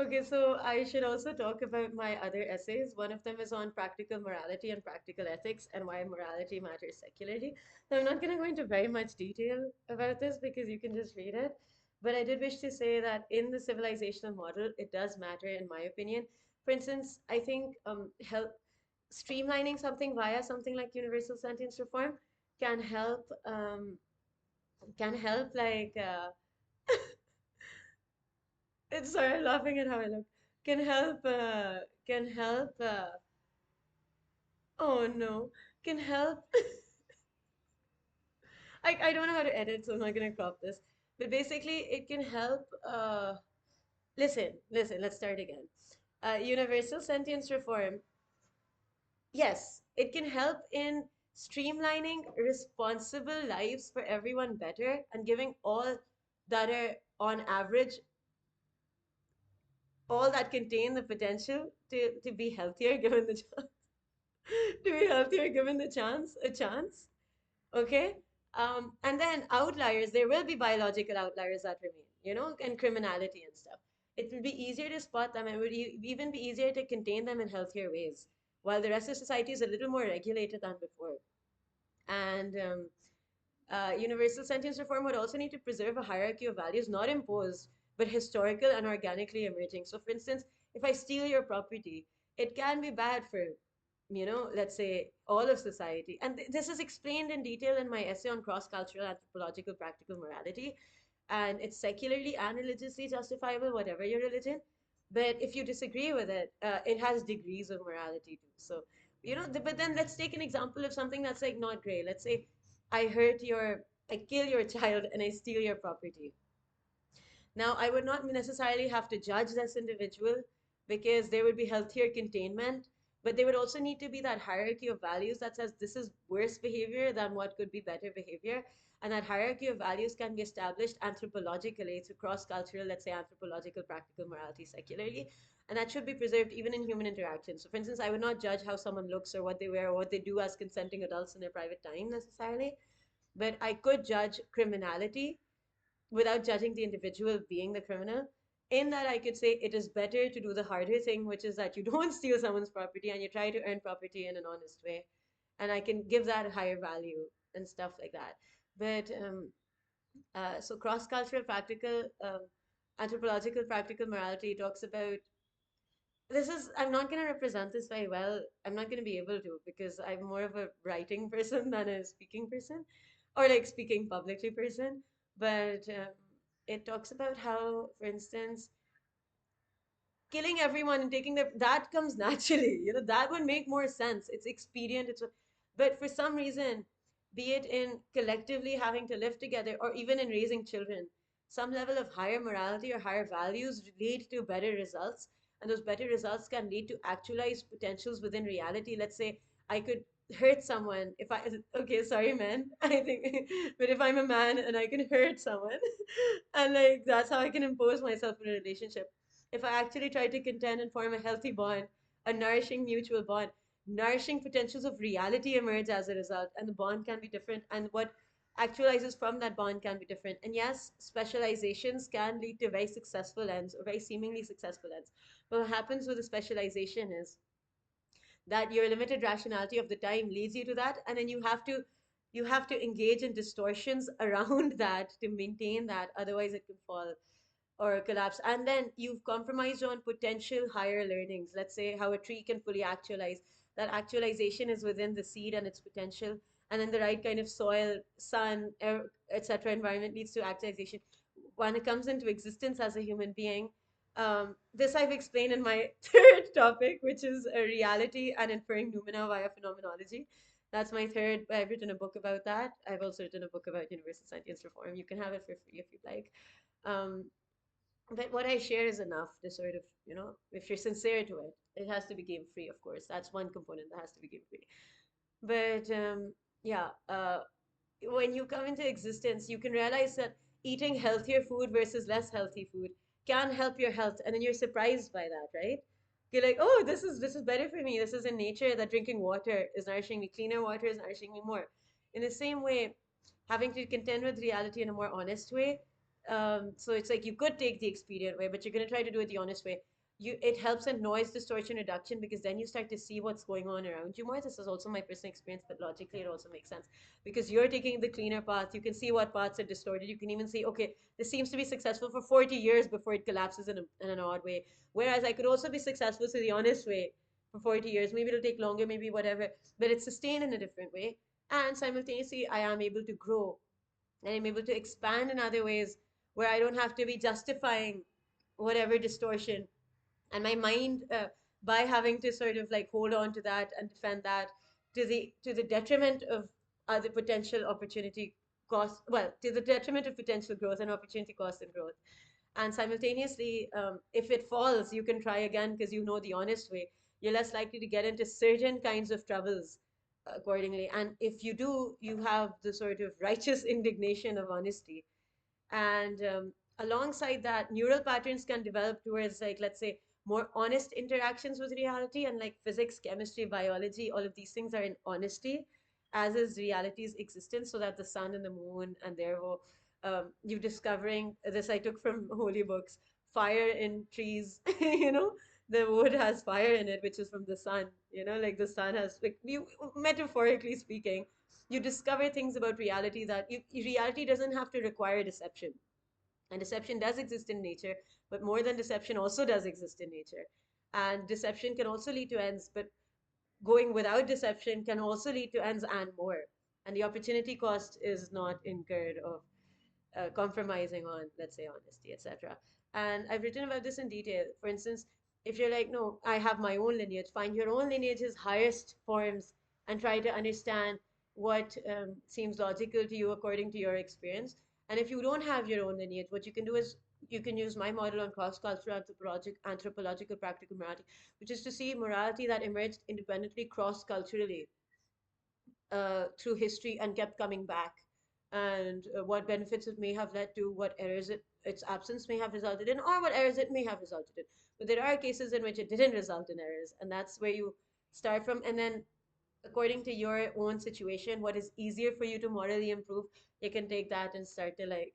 Okay, so I should also talk about my other essays. One of them is on practical morality and practical ethics and why morality matters secularly. So I'm not going to go into very much detail about this because you can just read it. But I did wish to say that in the civilizational model, it does matter, in my opinion. For instance, I think help streamlining something via something like universal sentience reform can help like it's sorry, I'm laughing at how I look. Can help oh no, can help I don't know how to edit, so I'm not gonna crop this. But basically it can help listen, let's start again. Universal sentience reform, yes, it can help in streamlining responsible lives for everyone better and giving all that are on average all that contain the potential to be healthier given the chance to be healthier given the chance a chance. Okay. And then outliers, there will be biological outliers that remain, and criminality and stuff. It will be easier to spot them and it would even be easier to contain them in healthier ways while the rest of society is a little more regulated than before. And universal sentience reform would also need to preserve a hierarchy of values not imposed but historical and organically emerging. So for instance, if I steal your property, it can be bad for, let's say all of society. And this is explained in detail in my essay on cross-cultural anthropological practical morality. And it's secularly and religiously justifiable, whatever your religion. But if you disagree with it, it has degrees of morality too. So, but then let's take an example of something that's like not gray. Let's say I kill your child and I steal your property. Now, I would not necessarily have to judge this individual because there would be healthier containment, but there would also need to be that hierarchy of values that says this is worse behavior than what could be better behavior. And that hierarchy of values can be established anthropologically through cross cultural, let's say, anthropological practical morality secularly. And that should be preserved even in human interaction. So, for instance, I would not judge how someone looks or what they wear or what they do as consenting adults in their private time necessarily, but I could judge criminality without judging the individual being the criminal. In that, I could say it is better to do the harder thing, which is that you don't steal someone's property and you try to earn property in an honest way. And I can give that a higher value and stuff like that. But so cross cultural practical anthropological practical morality talks about this is I'm not going to represent this very well. I'm not going to be able to because I'm more of a writing person than a speaking person or like speaking publicly person. But it talks about how, for instance, killing everyone and taking that comes naturally. That would make more sense. It's expedient. But for some reason, be it in collectively having to live together or even in raising children, some level of higher morality or higher values lead to better results, and those better results can lead to actualized potentials within reality. Let's say I could hurt someone if I okay, sorry man, I think, but if I'm a man and I can hurt someone and like that's how I can impose myself in a relationship. If I actually try to contend and form a healthy bond, a nourishing mutual bond, nourishing potentials of reality emerge as a result, and the bond can be different, and what actualizes from that bond can be different. And yes, specializations can lead to very successful ends or very seemingly successful ends. But what happens with a specialization is that your limited rationality of the time leads you to that, and then you have to engage in distortions around that to maintain that, otherwise it can fall or collapse. And then you've compromised on potential higher learnings. Let's say how a tree can fully actualize. That actualization is within the seed and its potential. And then the right kind of soil, sun, air, etc. environment leads to actualization. When it comes into existence as a human being, this I've explained in my third topic, which is a reality and inferring noumena via phenomenology. That's my third. I've written a book about that. I've also written a book about universal sentience reform. You can have it for free if you'd like. Um, but what I share is enough to sort of, if you're sincere to it, it has to be game free, of course. That's one component that has to be game free. But yeah, when you come into existence, you can realize that eating healthier food versus less healthy food can help your health, and then you're surprised by that, right? You're like, oh, this is better for me. This is in nature that drinking water is nourishing me. Cleaner water is nourishing me more. In the same way, having to contend with reality in a more honest way So it's like you could take the expedient way, but you're going to try to do it the honest way. It helps in noise distortion reduction because then you start to see what's going on around you more. This is also my personal experience, but logically it also makes sense because you're taking the cleaner path. You can see what paths are distorted. You can even see, okay, this seems to be successful for 40 years before it collapses in an odd way. Whereas I could also be successful to the honest way for 40 years. Maybe it'll take longer, maybe whatever, but it's sustained in a different way. And simultaneously, I am able to grow and I'm able to expand in other ways where I don't have to be justifying whatever distortion. And my mind, by having to sort of like hold on to that and defend that to the detriment of other potential opportunity cost, well, to the detriment of potential growth and opportunity cost and growth. And simultaneously, if it falls, you can try again because you know the honest way. You're less likely to get into certain kinds of troubles accordingly. And if you do, you have the sort of righteous indignation of honesty. And alongside that, neural patterns can develop towards, like, let's say, more honest interactions with reality. And like physics, chemistry, biology, all of these things are in honesty, as is reality's existence. So that the sun and the moon and their whole, you discovering this I took from holy books, fire in trees, the wood has fire in it, which is from the sun, like the sun has, like, you, metaphorically speaking, you discover things about reality that reality doesn't have to require deception. And deception does exist in nature, but more than deception also does exist in nature. And deception can also lead to ends, but going without deception can also lead to ends and more. And the opportunity cost is not incurred of compromising on, let's say, honesty, etc. And I've written about this in detail. For instance, if you're like, no, I have my own lineage, find your own lineage's highest forms and try to understand what seems logical to you according to your experience. And if you don't have your own lineage, what you can do is you can use my model on cross-cultural anthropological practical morality, which is to see morality that emerged independently cross-culturally through history and kept coming back, and what benefits it may have led to, what errors its absence may have resulted in, or what errors it may have resulted in. But there are cases in which it didn't result in errors, and that's where you start from. And then, according to your own situation, what is easier for you to morally improve, you can take that and start to like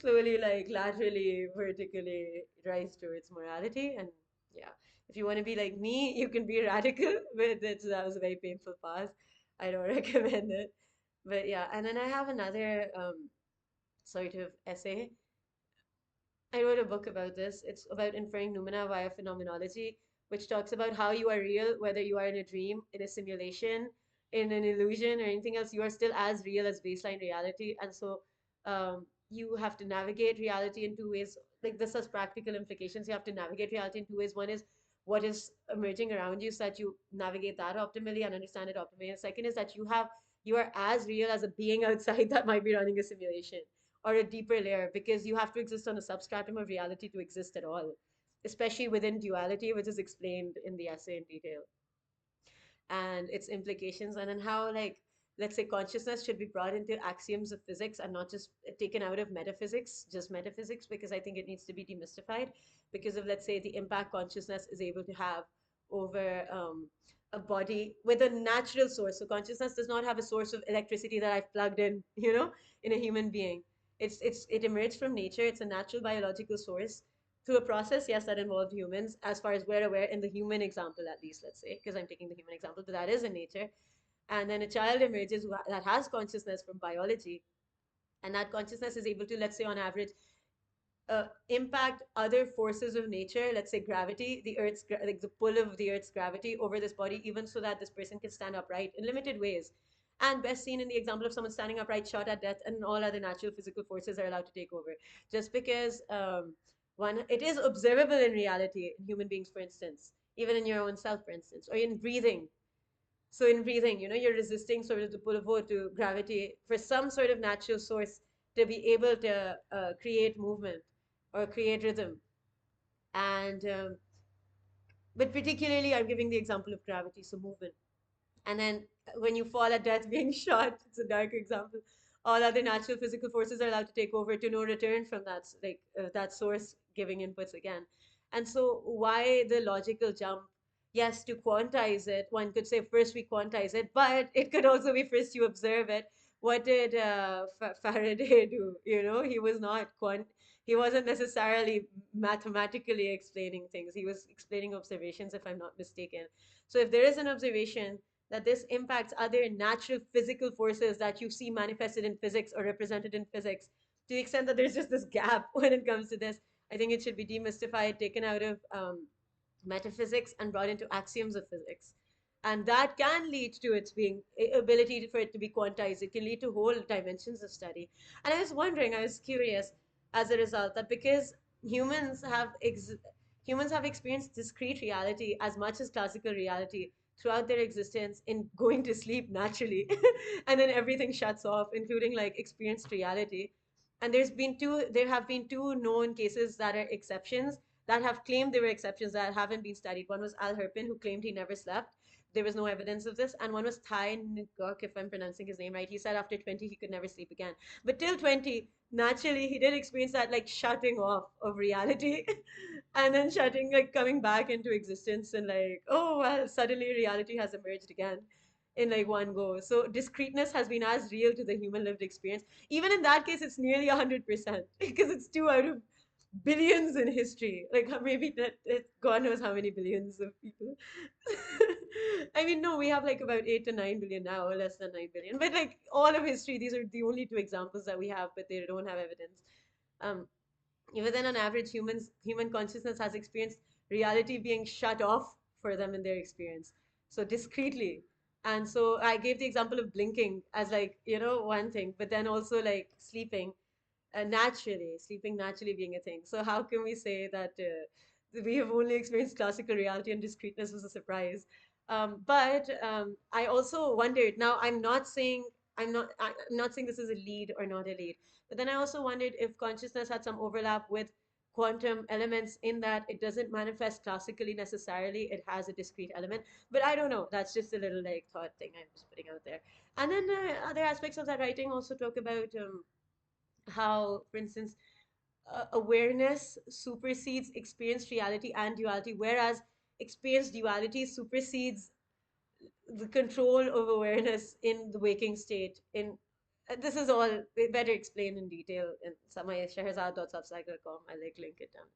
slowly, like laterally, vertically rise towards morality. And yeah, if you want to be like me, you can be radical, but that was a very painful path. I don't recommend it. But yeah, and then I have another sort of essay. I wrote a book about this. It's about inferring noumena via phenomenology, which talks about how you are real, whether you are in a dream, in a simulation, in an illusion, or anything else. You are still as real as baseline reality. And so you have to navigate reality in two ways. Like, this has practical implications. You have to navigate reality in two ways. One is what is emerging around you so that you navigate that optimally and understand it optimally. And second is that you are as real as a being outside that might be running a simulation, or a deeper layer, because you have to exist on a substratum of reality to exist at all, especially within duality, which is explained in the essay in detail, and its implications, and then how, like, let's say, consciousness should be brought into axioms of physics and not just taken out of metaphysics, just metaphysics, because I think it needs to be demystified because of, let's say, the impact consciousness is able to have over a body with a natural source. So consciousness does not have a source of electricity that I've plugged in a human being. It emerged from nature. It's a natural biological source through a process, yes, that involved humans, as far as we're aware, in the human example, at least, let's say, because I'm taking the human example, but that is in nature. And then a child emerges that has consciousness from biology, and that consciousness is able to, let's say, on average, impact other forces of nature, let's say gravity, like the pull of the Earth's gravity over this body, even so that this person can stand upright in limited ways. And best seen in the example of someone standing upright, shot at death, and all other natural physical forces are allowed to take over. Just because it is observable in reality, in human beings, for instance, even in your own self, for instance, or in breathing. So in breathing, you're resisting sort of the pull of to gravity for some sort of natural source to be able to create movement or create rhythm. And but particularly, I'm giving the example of gravity, so movement. And then when you fall at death being shot, it's a dark example. All other natural physical forces are allowed to take over to no return from that source giving inputs again. And so why the logical jump? Yes, to quantize it, one could say first we quantize it, but it could also be first you observe it. what did Faraday do? He wasn't necessarily mathematically explaining things. He was explaining observations, if I'm not mistaken. So if there is an observation that this impacts other natural physical forces that you see manifested in physics or represented in physics, to the extent that there's just this gap when it comes to this, I think it should be demystified, taken out of metaphysics and brought into axioms of physics. And that can lead to its being ability for it to be quantized. It can lead to whole dimensions of study. And I was curious as a result that because humans have ex- humans have experienced discrete reality as much as classical reality throughout their existence in going to sleep naturally, and then everything shuts off, including like experienced reality. And there have been two known cases that are exceptions that have claimed they were exceptions that haven't been studied. One was Al Herpin, who claimed he never slept. There was no evidence of this. And one was Thai Ngok, if I'm pronouncing his name right. He said after 20, he could never sleep again. But till 20, naturally, he did experience that like shutting off of reality and then like coming back into existence and like, oh, well, suddenly reality has emerged again in like one go. So discreteness has been as real to the human lived experience. Even in that case, it's nearly 100% because it's two out of billions in history. Like maybe God knows how many billions of people. I mean, no, we have like about 8 to 9 billion now, or less than 9 billion. But like all of history, these are the only two examples that we have, but they don't have evidence. Um, Even then, on average, human consciousness has experienced reality being shut off for them in their experience. So discreetly. And so I gave the example of blinking as like, one thing, but then also like sleeping naturally being a thing. So how can we say that we have only experienced classical reality and discreteness was a surprise? But I also wondered. Now I'm not saying this is a lead or not a lead, but then I also wondered if consciousness had some overlap with quantum elements in that it doesn't manifest classically necessarily. It has a discrete element, but I don't know. That's just a little like thought thing I'm just putting out there. And then other aspects of that writing also talk about how, for instance, awareness supersedes experienced reality and duality, whereas experienced duality supersedes the control of awareness in the waking state. In This is all better explained in detail in samaya.shahrazad.substack.com. I'll like link it down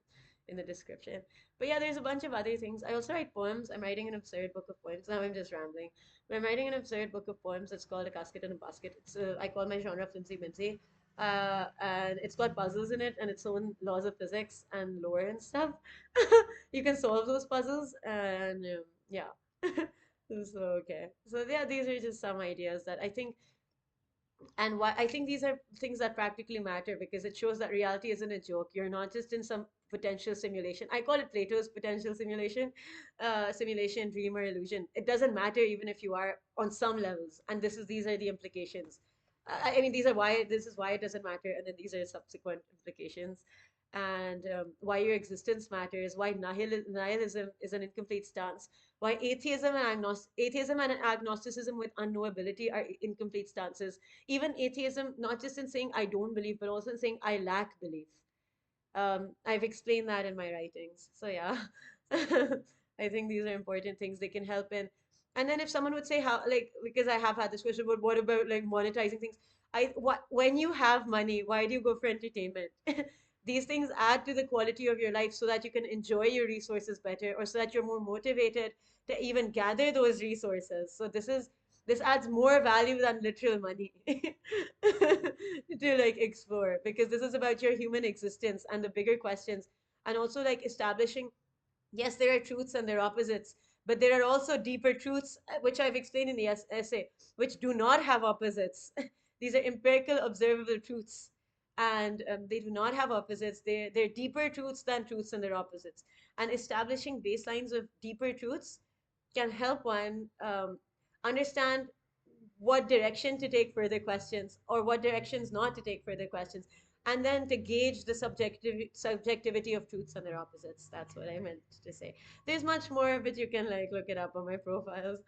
in the description. But yeah, there's a bunch of other things. I also write poems. I'm writing an absurd book of poems. Now I'm just rambling. But I'm writing an absurd book of poems. It's called A Casket in a Basket. I call my genre flimsy mincy. And it's got puzzles in it and its own laws of physics and lore and stuff. You can solve those puzzles and yeah. So okay. So yeah, these are just some ideas that I think, and why I think these are things that practically matter because it shows that reality isn't a joke. You're not just in some potential simulation. I call it Plato's potential simulation, dream, or illusion. It doesn't matter even if you are on some levels. And these are the implications. I mean, this is why it doesn't matter, and then these are subsequent implications. And why your existence matters, why nihilism is an incomplete stance, why atheism and agnosticism with unknowability are incomplete stances. Even atheism, not just in saying I don't believe, but also in saying I lack belief. I've explained that in my writings. So yeah, I think these are important things they can help in. And then if someone would say how, like, because I have had this question, but what about like monetizing things? When you have money, why do you go for entertainment? These things add to the quality of your life so that you can enjoy your resources better, or so that you're more motivated to even gather those resources. So this adds more value than literal money to like explore, because this is about your human existence and the bigger questions, and also like establishing, yes, there are truths and there are opposites, but there are also deeper truths, which I've explained in the essay, which do not have opposites. These are empirical observable truths, and they do not have opposites. They're deeper truths than truths and their opposites, and establishing baselines of deeper truths can help one understand what direction to take further questions or what directions not to take further questions, and then to gauge the subjectivity of truths and their opposites. That's what I meant to say. There's much more, but you can like look it up on my profiles.